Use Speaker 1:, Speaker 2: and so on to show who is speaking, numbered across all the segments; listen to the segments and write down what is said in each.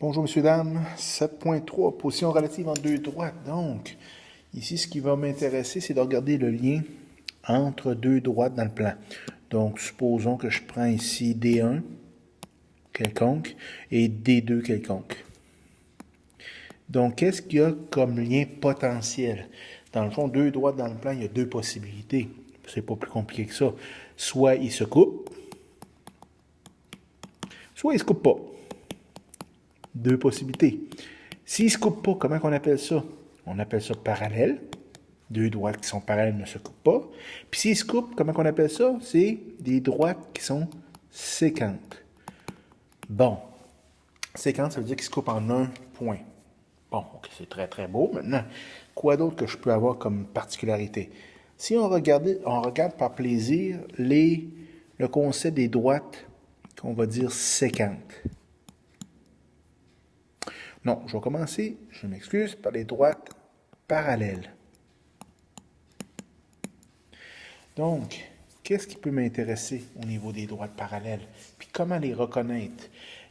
Speaker 1: Bonjour, messieurs, dames. 7.3, position relative en deux droites. Donc, ici, ce qui va m'intéresser, c'est de regarder le lien entre deux droites dans le plan. Donc, supposons que je prends ici D1 quelconque et D2 quelconque. Donc, qu'est-ce qu'il y a comme lien potentiel? Dans le fond, deux droites dans le plan, il y a deux possibilités. C'est pas plus compliqué que ça. Soit ils se coupent, soit ils se coupent pas. Deux possibilités. S'ils ne se coupent pas, comment on appelle ça? On appelle ça parallèle. Deux droites qui sont parallèles ne se coupent pas. Puis s'ils se coupent, comment on appelle ça? C'est des droites qui sont séquentes. Bon. Séquente, ça veut dire qu'ils se coupent en un point. Bon, ok, c'est très très beau. Maintenant, quoi d'autre que je peux avoir comme particularité? Si on regarde par plaisir le concept des droites qu'on va dire séquentes. Non, je vais commencer, je m'excuse, par les droites parallèles. Donc, qu'est-ce qui peut m'intéresser au niveau des droites parallèles? Puis comment les reconnaître?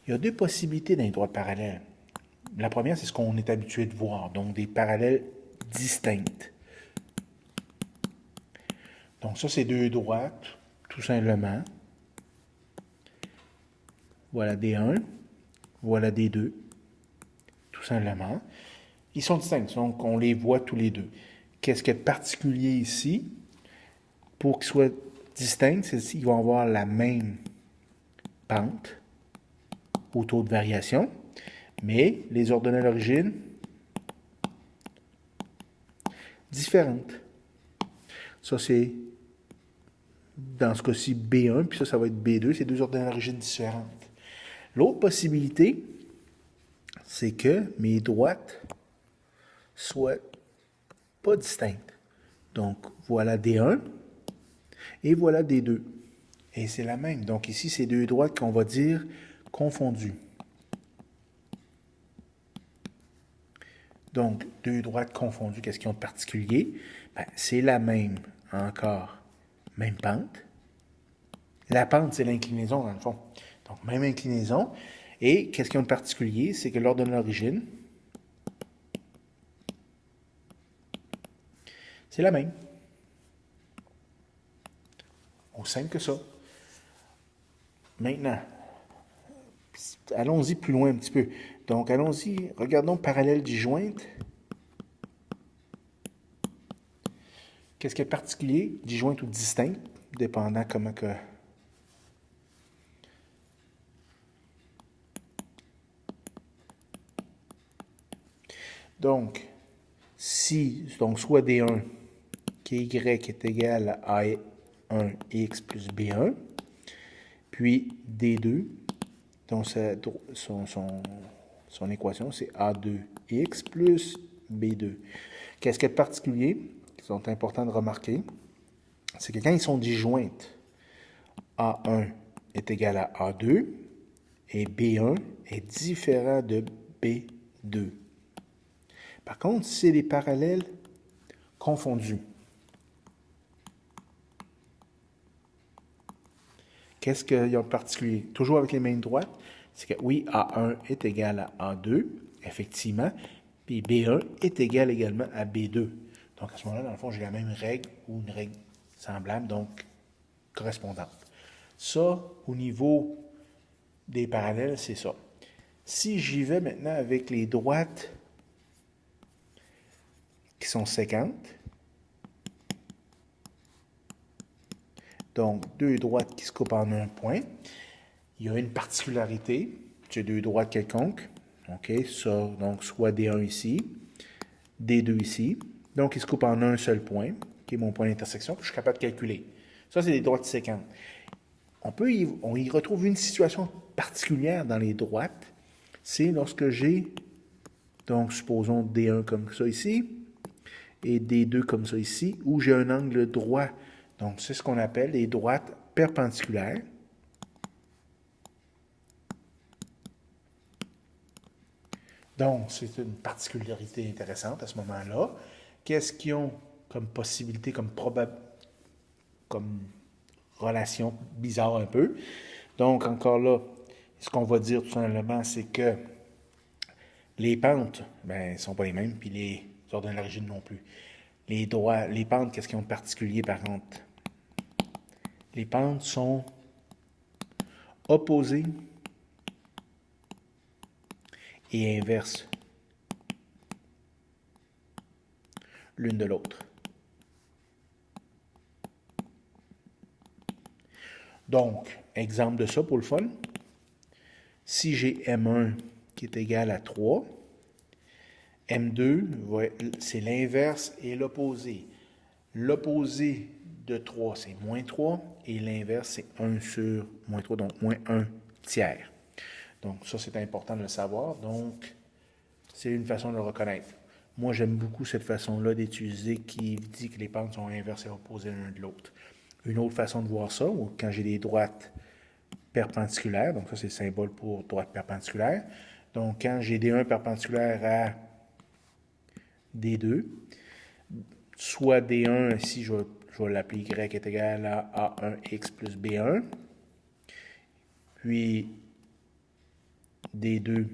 Speaker 1: Il y a deux possibilités dans les droites parallèles. La première, c'est ce qu'on est habitué de voir, donc des parallèles distinctes. Donc ça, c'est deux droites, tout simplement. Voilà D1, voilà D2, tout simplement. Ils sont distincts, donc on les voit tous les deux. Qu'est-ce qu'il y a de particulier ici? Pour qu'ils soient distincts, c'est qu'ils vont avoir la même pente au taux de variation, mais les ordonnées d'origine différentes. Ça, c'est dans ce cas-ci B1, puis ça va être B2, c'est deux ordonnées d'origine différentes. L'autre possibilité, c'est que mes droites soient pas distinctes. Donc, voilà D1 et voilà D2. Et c'est la même. Donc ici, c'est deux droites qu'on va dire confondues. Donc, deux droites confondues, qu'est-ce qu'ils ont de particulier? Ben, c'est la même, encore, même pente. La pente, c'est l'inclinaison, dans le fond. Donc, même inclinaison. Et qu'est-ce qu'ils ont de particulier? C'est que l'ordre de l'origine, c'est la même. Aussi simple que ça. Maintenant, allons-y plus loin un petit peu. Donc, allons-y, regardons parallèle disjointe. Qu'est-ce qui est particulier, disjointe ou distinct, dépendant comment que... Donc, si, donc soit D1, qui est Y est égal à A1X plus B1, puis D2, donc son équation, c'est A2X plus B2. Qu'est-ce qui est particulier, qui sont importants de remarquer, c'est que quand ils sont disjointes, A1 est égal à A2 et B1 est différent de B2. Par contre, si c'est des parallèles confondus, qu'est-ce qu'il y a de particulier? Toujours avec les mêmes droites, c'est que oui, A1 est égal à A2, effectivement, puis B1 est égal également à B2. Donc à ce moment-là, dans le fond, j'ai la même règle ou une règle semblable, donc correspondante. Ça, au niveau des parallèles, c'est ça. Si j'y vais maintenant avec les droites qui sont séquentes, donc deux droites qui se coupent en un point, il y a une particularité, j'ai deux droites quelconques, ok, ça, donc soit D1 ici, D2 ici, donc ils se coupent en un seul point, qui est mon point d'intersection, que je suis capable de calculer. Ça, c'est des droites séquentes. On y retrouve une situation particulière dans les droites, c'est lorsque j'ai, donc supposons D1 comme ça ici, et D2 comme ça ici, où j'ai un angle droit. Donc, c'est ce qu'on appelle les droites perpendiculaires. Donc, c'est une particularité intéressante à ce moment-là. Qu'est-ce qu'ils ont comme possibilité, comme relation bizarre un peu? Donc, encore là, ce qu'on va dire tout simplement, c'est que Les pentes, ben, ne sont pas les mêmes, puis les ordres de l'origine non plus. Les pentes, qu'est-ce qu'ils ont de particulier par contre? Les pentes sont opposées et inverses l'une de l'autre. Donc, exemple de ça pour le fun. Si j'ai M1 qui est égal à 3, M2, c'est l'inverse et l'opposé. L'opposé de 3, c'est moins 3, et l'inverse, c'est 1 sur moins 3, donc moins 1 tiers. Donc, ça, c'est important de le savoir. Donc, c'est une façon de le reconnaître. Moi, j'aime beaucoup cette façon-là d'utiliser qui dit que les pentes sont inversées et opposées l'un de l'autre. Une autre façon de voir ça, quand j'ai des droites perpendiculaires, donc ça, c'est le symbole pour droite perpendiculaire. Donc, quand j'ai D1 perpendiculaire à D2, soit D1, ici, je vais l'appeler Y est égal à A1X plus B1, puis D2,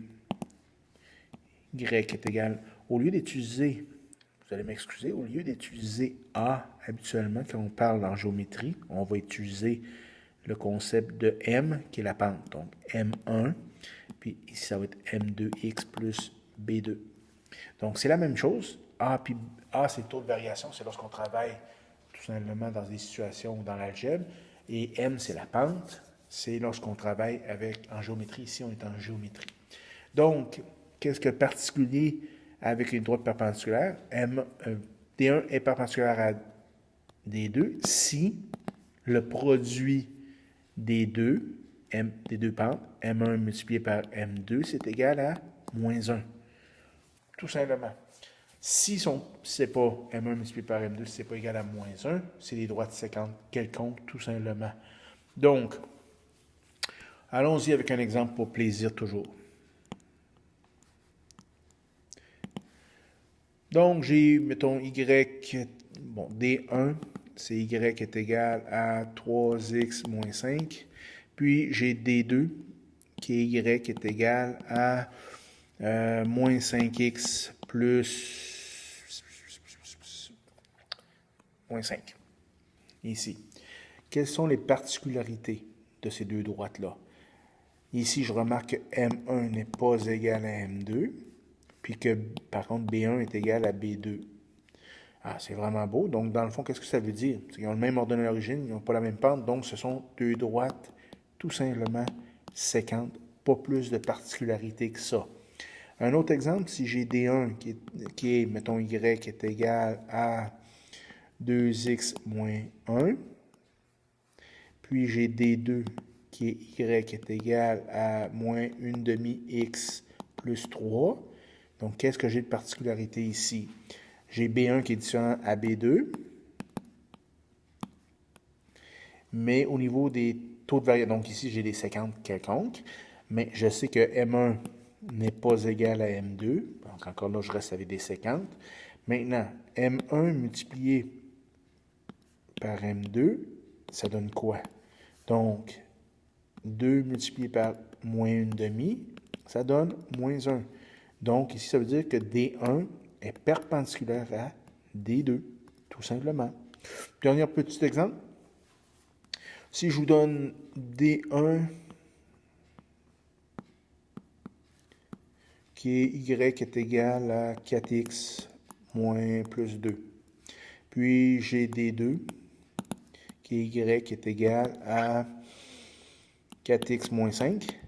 Speaker 1: Y est égal, au lieu d'utiliser, vous allez m'excuser, au lieu d'utiliser A habituellement quand on parle en géométrie, on va utiliser le concept de M qui est la pente. Donc M1, puis ici ça va être M2X plus B2. Donc c'est la même chose. A, puis A c'est le taux de variation, c'est lorsqu'on travaille tout simplement dans des situations dans l'algèbre. Et M c'est la pente, c'est lorsqu'on travaille en géométrie. Ici on est en géométrie. Donc, qu'est-ce que particulier avec une droite perpendiculaire? D1 est perpendiculaire à D2 si le produit des deux pentes, M1 multiplié par M2, c'est égal à moins 1. Tout simplement. Si c'est pas M1 multiplié par M2, si c'est pas égal à moins 1, c'est des droites séquentes quelconques, tout simplement. Donc, allons-y avec un exemple pour plaisir toujours. Donc, j'ai, mettons, Y, bon, D1, c'est Y est égal à 3x moins 5. Puis, j'ai D2, qui est Y est égal à moins 5x plus moins 5. Ici. Quelles sont les particularités de ces deux droites-là? Ici, je remarque que M1 n'est pas égal à M2. Puis que, par contre, B1 est égal à B2. Ah, c'est vraiment beau. Donc, dans le fond, qu'est-ce que ça veut dire? C'est qu'ils ont le même ordre d'origine, ils n'ont pas la même pente, donc ce sont deux droites tout simplement séquentes, pas plus de particularité que ça. Un autre exemple, si j'ai D1 qui est, mettons, Y qui est égal à 2x moins 1, puis j'ai D2 qui est Y qui est égal à moins 1 demi-x plus 3, donc, qu'est-ce que j'ai de particularité ici? J'ai B1 qui est différent à B2, mais au niveau des taux de variation, donc ici j'ai des séquentes quelconques, mais je sais que M1 n'est pas égal à M2, donc encore là je reste avec des séquentes. Maintenant, M1 multiplié par M2, ça donne quoi? Donc, 2 multiplié par moins 1 demi, ça donne moins 1. Donc, ici, ça veut dire que D1 est perpendiculaire à D2, tout simplement. Dernier petit exemple. Si je vous donne D1 qui est Y est égal à 4x moins plus 2. Puis, j'ai D2 qui est Y qui est égal à 4x moins 5.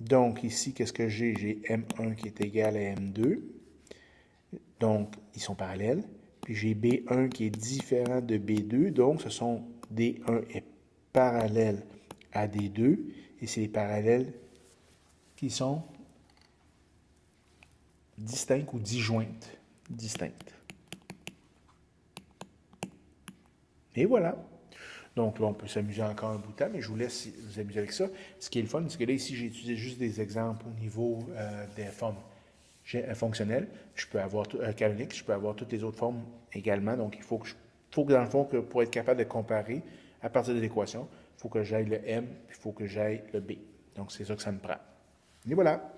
Speaker 1: Donc, ici, qu'est-ce que j'ai? J'ai M1 qui est égal à M2. Donc, ils sont parallèles. Puis, j'ai B1 qui est différent de B2. Donc, ce sont D1 est parallèle à D2. Et c'est les parallèles qui sont distinctes ou disjointes. Distinctes. Et voilà. Donc là, on peut s'amuser encore un bout de temps, mais je vous laisse vous amuser avec ça. Ce qui est le fun, c'est que là, ici, j'ai utilisé juste des exemples au niveau des formes fonctionnelles. Je peux avoir canoniques, je peux avoir toutes les autres formes également. Donc, il faut que dans le fond, que pour être capable de comparer à partir de l'équation, il faut que j'aille le M, puis il faut que j'aille le B. Donc, c'est ça que ça me prend. Et voilà.